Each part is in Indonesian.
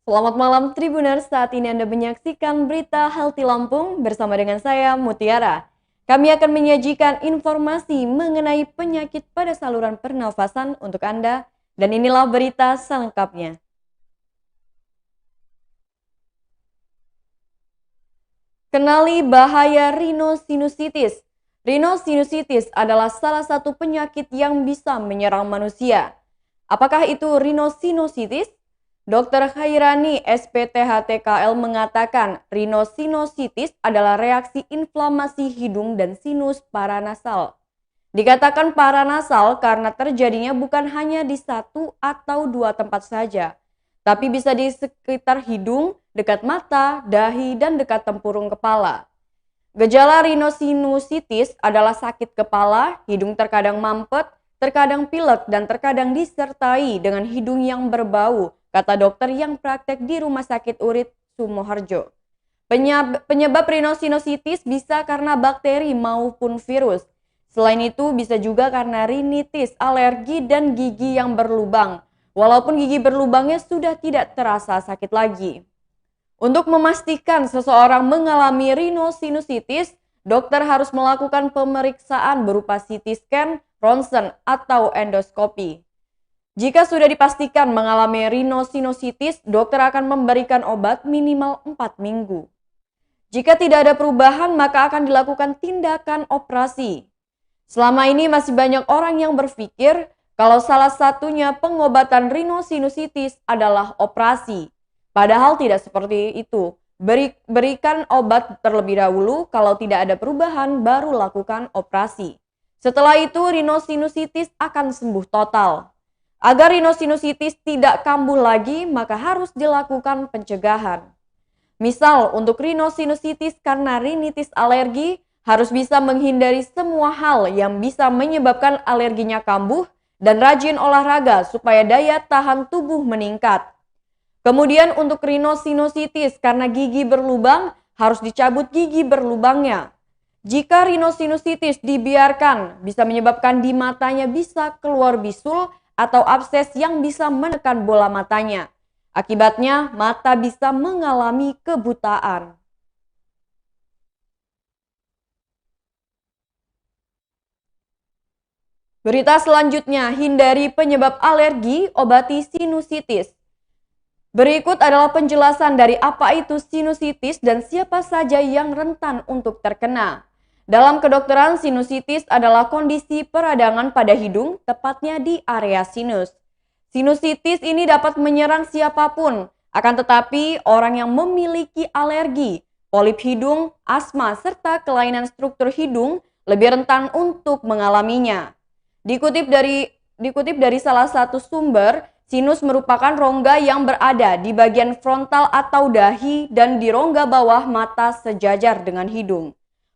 Selamat malam Tribuners, saat ini Anda menyaksikan berita Healthy Lampung bersama dengan saya Mutiara. Kami akan menyajikan informasi mengenai penyakit pada saluran pernafasan untuk Anda dan inilah berita selengkapnya. Kenali bahaya rhinosinusitis. Rhinosinusitis adalah salah satu penyakit yang bisa menyerang manusia. Apakah itu rhinosinusitis? Dr. Khairani, SPTHTKL mengatakan rhinosinusitis adalah reaksi inflamasi hidung dan sinus paranasal. Dikatakan paranasal karena terjadinya bukan hanya di satu atau dua tempat saja, tapi bisa di sekitar hidung, dekat mata, dahi, dan dekat tempurung kepala. Gejala rhinosinusitis adalah sakit kepala, hidung terkadang mampet, terkadang pilek, dan terkadang disertai dengan hidung yang berbau, kata dokter yang praktek di Rumah Sakit Urit Sumoharjo. Penyebab rhinosinusitis bisa karena bakteri maupun virus. Selain itu bisa juga karena rinitis, alergi, dan gigi yang berlubang. Walaupun gigi berlubangnya sudah tidak terasa sakit lagi. Untuk memastikan seseorang mengalami rhinosinusitis, dokter harus melakukan pemeriksaan berupa CT scan, ronsen, atau endoskopi. Jika sudah dipastikan mengalami rhinosinusitis, dokter akan memberikan obat minimal 4 minggu. Jika tidak ada perubahan, maka akan dilakukan tindakan operasi. Selama ini masih banyak orang yang berpikir kalau salah satunya pengobatan rhinosinusitis adalah operasi. Padahal tidak seperti itu. Berikan obat terlebih dahulu, kalau tidak ada perubahan baru lakukan operasi. Setelah itu rhinosinusitis akan sembuh total. Agar rhinosinusitis tidak kambuh lagi, maka harus dilakukan pencegahan. Misal untuk rhinosinusitis karena rinitis alergi, harus bisa menghindari semua hal yang bisa menyebabkan alerginya kambuh dan rajin olahraga supaya daya tahan tubuh meningkat. Kemudian untuk rhinosinusitis karena gigi berlubang, harus dicabut gigi berlubangnya. Jika rhinosinusitis dibiarkan, bisa menyebabkan di matanya bisa keluar bisul atau abses yang bisa menekan bola matanya. Akibatnya, mata bisa mengalami kebutaan. Berita selanjutnya, hindari penyebab alergi, obati sinusitis. Berikut adalah penjelasan dari apa itu sinusitis dan siapa saja yang rentan untuk terkena. Dalam kedokteran, sinusitis adalah kondisi peradangan pada hidung, tepatnya di area sinus. Sinusitis ini dapat menyerang siapapun, akan tetapi orang yang memiliki alergi, polip hidung, asma, serta kelainan struktur hidung lebih rentan untuk mengalaminya. Dikutip dari salah satu sumber, sinus merupakan rongga yang berada di bagian frontal atau dahi dan di rongga bawah mata sejajar dengan hidung.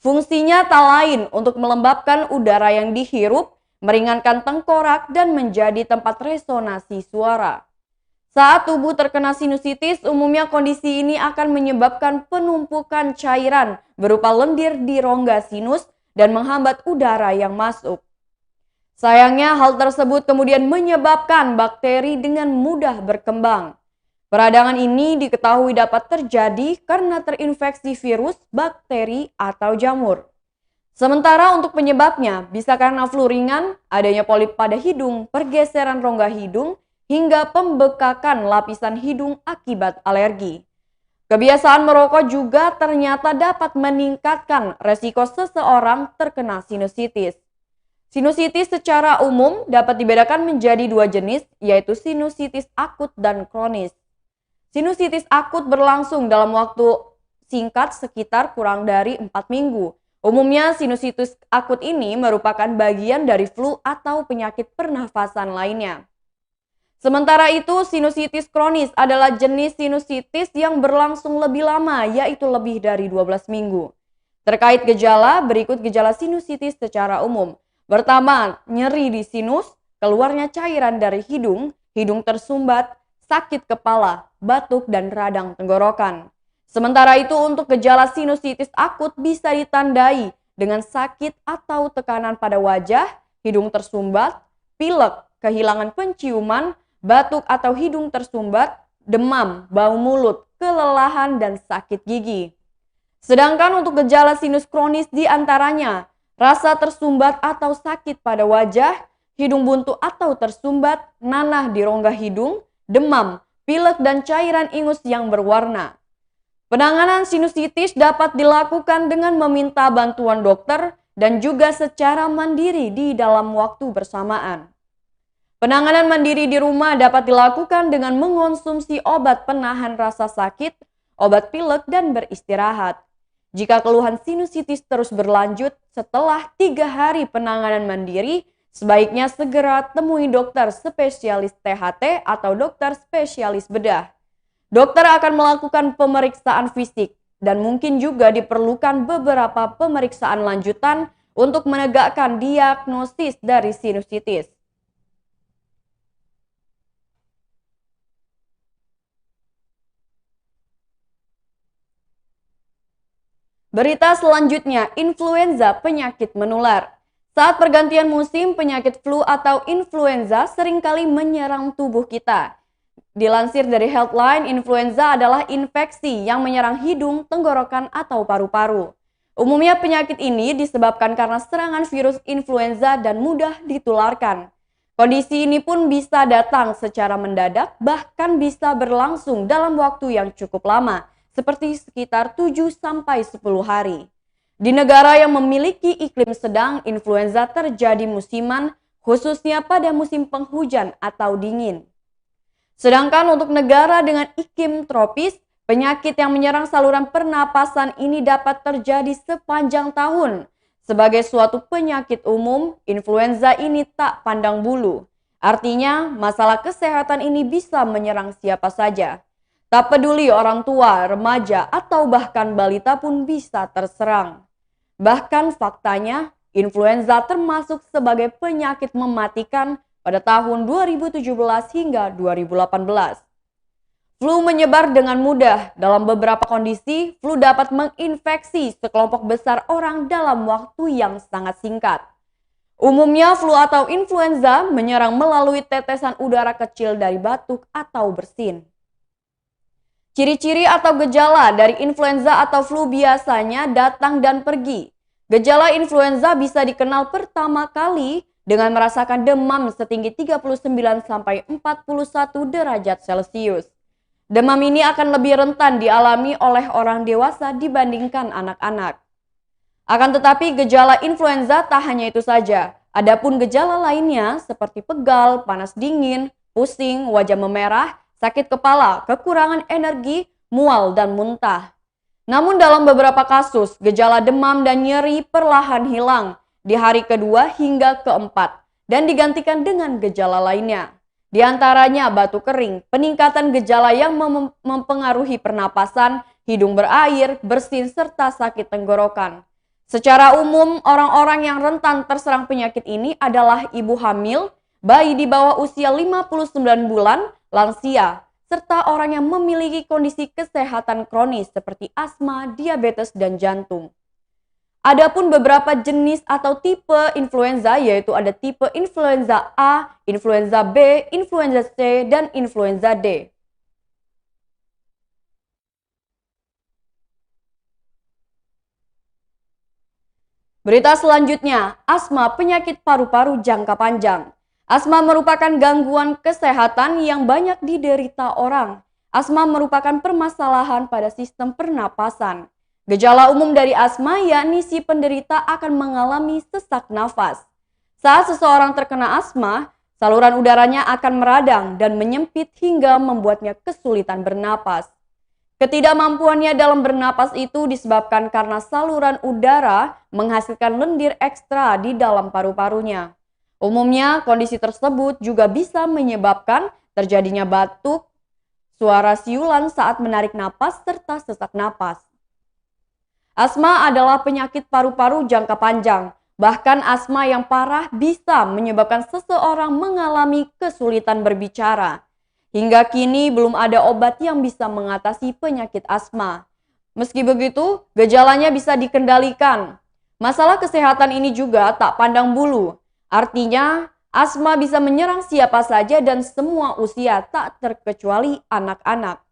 Fungsinya tak lain untuk melembabkan udara yang dihirup, meringankan tengkorak, dan menjadi tempat resonansi suara. Saat tubuh terkena sinusitis, umumnya kondisi ini akan menyebabkan penumpukan cairan berupa lendir di rongga sinus dan menghambat udara yang masuk. Sayangnya hal tersebut kemudian menyebabkan bakteri dengan mudah berkembang. Peradangan ini diketahui dapat terjadi karena terinfeksi virus, bakteri, atau jamur. Sementara untuk penyebabnya bisa karena flu ringan, adanya polip pada hidung, pergeseran rongga hidung, hingga pembekakan lapisan hidung akibat alergi. Kebiasaan merokok juga ternyata dapat meningkatkan resiko seseorang terkena sinusitis. Sinusitis secara umum dapat dibedakan menjadi dua jenis, yaitu sinusitis akut dan kronis. Sinusitis akut berlangsung dalam waktu singkat sekitar kurang dari 4 minggu. Umumnya sinusitis akut ini merupakan bagian dari flu atau penyakit pernafasan lainnya. Sementara itu sinusitis kronis adalah jenis sinusitis yang berlangsung lebih lama, yaitu lebih dari 12 minggu. Terkait gejala, berikut gejala sinusitis secara umum. Pertama, nyeri di sinus, keluarnya cairan dari hidung, hidung tersumbat, sakit kepala, batuk, dan radang tenggorokan. Sementara itu untuk gejala sinusitis akut bisa ditandai dengan sakit atau tekanan pada wajah, hidung tersumbat, pilek, kehilangan penciuman, batuk atau hidung tersumbat, demam, bau mulut, kelelahan, dan sakit gigi. Sedangkan untuk gejala sinus kronis diantaranya rasa tersumbat atau sakit pada wajah, hidung buntu atau tersumbat, nanah di rongga hidung, demam, pilek, dan cairan ingus yang berwarna. Penanganan sinusitis dapat dilakukan dengan meminta bantuan dokter dan juga secara mandiri di dalam waktu bersamaan. Penanganan mandiri di rumah dapat dilakukan dengan mengonsumsi obat penahan rasa sakit, obat pilek, dan beristirahat. Jika keluhan sinusitis terus berlanjut setelah 3 hari penanganan mandiri, sebaiknya segera temui dokter spesialis THT atau dokter spesialis bedah. Dokter akan melakukan pemeriksaan fisik dan mungkin juga diperlukan beberapa pemeriksaan lanjutan untuk menegakkan diagnosis dari sinusitis. Berita selanjutnya, influenza penyakit menular. Saat pergantian musim, penyakit flu atau influenza seringkali menyerang tubuh kita. Dilansir dari Healthline, influenza adalah infeksi yang menyerang hidung, tenggorokan, atau paru-paru. Umumnya penyakit ini disebabkan karena serangan virus influenza dan mudah ditularkan. Kondisi ini pun bisa datang secara mendadak, bahkan bisa berlangsung dalam waktu yang cukup lama, seperti sekitar 7-10 hari. Di negara yang memiliki iklim sedang, influenza terjadi musiman, khususnya pada musim penghujan atau dingin. Sedangkan untuk negara dengan iklim tropis, penyakit yang menyerang saluran pernapasan ini dapat terjadi sepanjang tahun. Sebagai suatu penyakit umum, influenza ini tak pandang bulu. Artinya, masalah kesehatan ini bisa menyerang siapa saja. Tak peduli orang tua, remaja, atau bahkan balita pun bisa terserang. Bahkan faktanya, influenza termasuk sebagai penyakit mematikan pada tahun 2017 hingga 2018. Flu menyebar dengan mudah. Dalam beberapa kondisi, flu dapat menginfeksi sekelompok besar orang dalam waktu yang sangat singkat. Umumnya, flu atau influenza menyerang melalui tetesan udara kecil dari batuk atau bersin. Ciri-ciri atau gejala dari influenza atau flu biasanya datang dan pergi. Gejala influenza bisa dikenal pertama kali dengan merasakan demam setinggi 39-41 derajat Celcius. Demam ini akan lebih rentan dialami oleh orang dewasa dibandingkan anak-anak. Akan tetapi gejala influenza tak hanya itu saja. Adapun gejala lainnya seperti pegal, panas dingin, pusing, wajah memerah, sakit kepala, kekurangan energi, mual, dan muntah. Namun dalam beberapa kasus, gejala demam dan nyeri perlahan hilang di hari kedua hingga keempat dan digantikan dengan gejala lainnya. Di antaranya batuk kering, peningkatan gejala yang mempengaruhi pernapasan, hidung berair, bersin, serta sakit tenggorokan. Secara umum, orang-orang yang rentan terserang penyakit ini adalah ibu hamil, bayi di bawah usia 59 bulan, lansia, serta orang yang memiliki kondisi kesehatan kronis seperti asma, diabetes, dan jantung. Adapun beberapa jenis atau tipe influenza yaitu ada tipe influenza A, influenza B, influenza C, dan influenza D. Berita selanjutnya, asma penyakit paru-paru jangka panjang. Asma merupakan gangguan kesehatan yang banyak diderita orang. Asma merupakan permasalahan pada sistem pernapasan. Gejala umum dari asma yakni si penderita akan mengalami sesak nafas. Saat seseorang terkena asma, saluran udaranya akan meradang dan menyempit hingga membuatnya kesulitan bernapas. Ketidakmampuannya dalam bernapas itu disebabkan karena saluran udara menghasilkan lendir ekstra di dalam paru-parunya. Umumnya, kondisi tersebut juga bisa menyebabkan terjadinya batuk, suara siulan saat menarik napas, serta sesak napas. Asma adalah penyakit paru-paru jangka panjang. Bahkan asma yang parah bisa menyebabkan seseorang mengalami kesulitan berbicara. Hingga kini belum ada obat yang bisa mengatasi penyakit asma. Meski begitu, gejalanya bisa dikendalikan. Masalah kesehatan ini juga tak pandang bulu. Artinya, Asma bisa menyerang siapa saja dan semua usia, tak terkecuali anak-anak.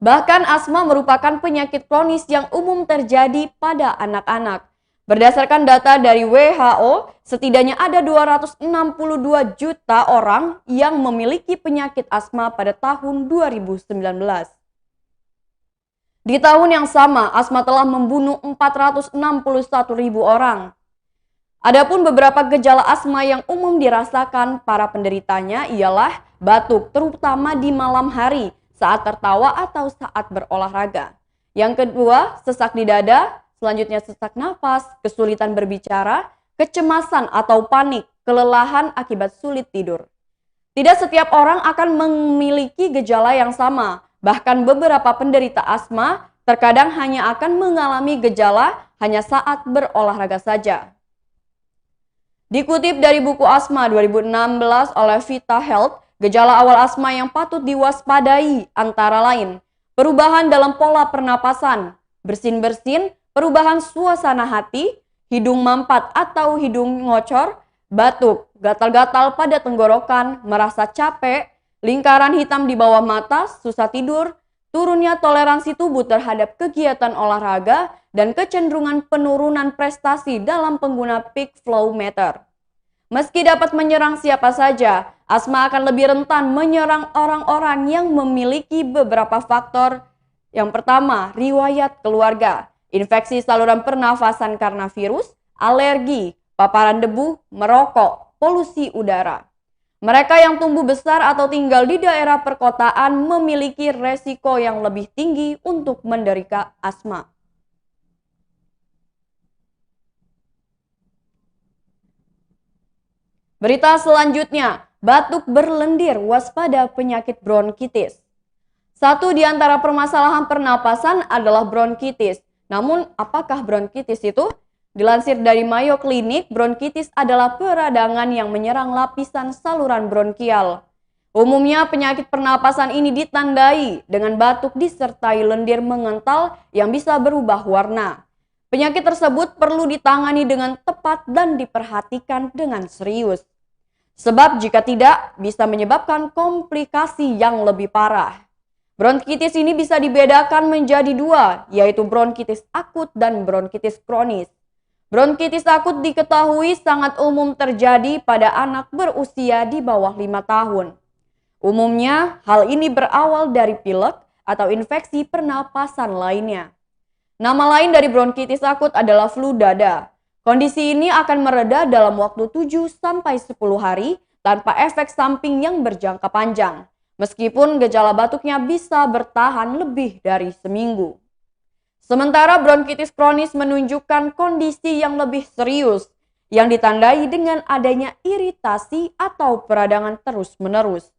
Bahkan asma merupakan penyakit kronis yang umum terjadi pada anak-anak. Berdasarkan data dari WHO, setidaknya ada 262 juta orang yang memiliki penyakit asma pada tahun 2019. Di tahun yang sama, asma telah membunuh 461 ribu orang. Adapun beberapa gejala asma yang umum dirasakan para penderitanya ialah batuk, terutama di malam hari, saat tertawa atau saat berolahraga. Yang kedua, sesak di dada, selanjutnya sesak nafas, kesulitan berbicara, kecemasan atau panik, kelelahan akibat sulit tidur. Tidak setiap orang akan memiliki gejala yang sama, bahkan beberapa penderita asma terkadang hanya akan mengalami gejala hanya saat berolahraga saja. Dikutip dari buku Asma 2016 oleh Vita Health, gejala awal asma yang patut diwaspadai antara lain perubahan dalam pola pernapasan, bersin-bersin, perubahan suasana hati, hidung mampat atau hidung ngocor, batuk, gatal-gatal pada tenggorokan, merasa capek, lingkaran hitam di bawah mata, susah tidur, turunnya toleransi tubuh terhadap kegiatan olahraga, dan kecenderungan penurunan prestasi dalam pengguna peak flow meter. Meski dapat menyerang siapa saja, asma akan lebih rentan menyerang orang-orang yang memiliki beberapa faktor. Yang pertama, riwayat keluarga, infeksi saluran pernafasan karena virus, alergi, paparan debu, merokok, polusi udara. Mereka yang tumbuh besar atau tinggal di daerah perkotaan memiliki resiko yang lebih tinggi untuk menderita asma. Berita selanjutnya, batuk berlendir, waspada penyakit bronkitis. Satu di antara permasalahan pernapasan adalah bronkitis. Namun, apakah bronkitis itu? Dilansir dari Mayo Clinic, bronkitis adalah peradangan yang menyerang lapisan saluran bronkial. Umumnya penyakit pernapasan ini ditandai dengan batuk disertai lendir mengental yang bisa berubah warna. Penyakit tersebut perlu ditangani dengan tepat dan diperhatikan dengan serius. Sebab jika tidak, bisa menyebabkan komplikasi yang lebih parah. Bronkitis ini bisa dibedakan menjadi dua, yaitu bronkitis akut dan bronkitis kronis. Bronkitis akut diketahui sangat umum terjadi pada anak berusia di bawah 5 tahun. Umumnya, hal ini berawal dari pilek atau infeksi pernapasan lainnya. Nama lain dari bronkitis akut adalah flu dada. Kondisi ini akan mereda dalam waktu 7-10 hari tanpa efek samping yang berjangka panjang. Meskipun gejala batuknya bisa bertahan lebih dari seminggu. Sementara bronkitis kronis menunjukkan kondisi yang lebih serius yang ditandai dengan adanya iritasi atau peradangan terus-menerus.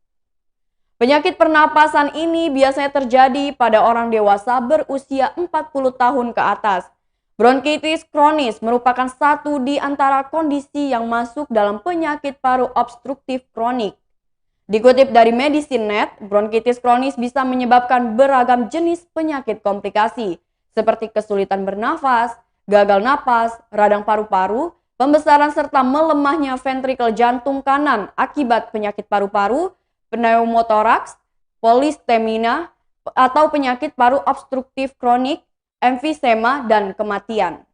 Penyakit pernapasan ini biasanya terjadi pada orang dewasa berusia 40 tahun ke atas. Bronkitis kronis merupakan satu di antara kondisi yang masuk dalam penyakit paru obstruktif kronik. Dikutip dari Medicine.net, bronkitis kronis bisa menyebabkan beragam jenis penyakit komplikasi, seperti kesulitan bernafas, gagal napas, radang paru-paru, pembesaran serta melemahnya ventrikel jantung kanan akibat penyakit paru-paru, pneumotoraks, polistemina, atau penyakit paru obstruktif kronik, emfisema, dan kematian.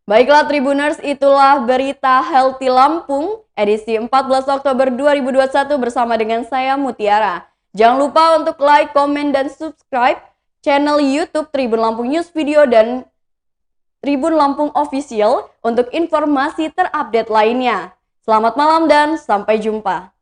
Baiklah Tribuners, itulah berita Healthy Lampung edisi 14 Oktober 2021 bersama dengan saya Mutiara. Jangan lupa untuk like, komen, dan subscribe channel YouTube Tribun Lampung News Video dan Tribun Lampung Official untuk informasi terupdate lainnya. Selamat malam dan sampai jumpa.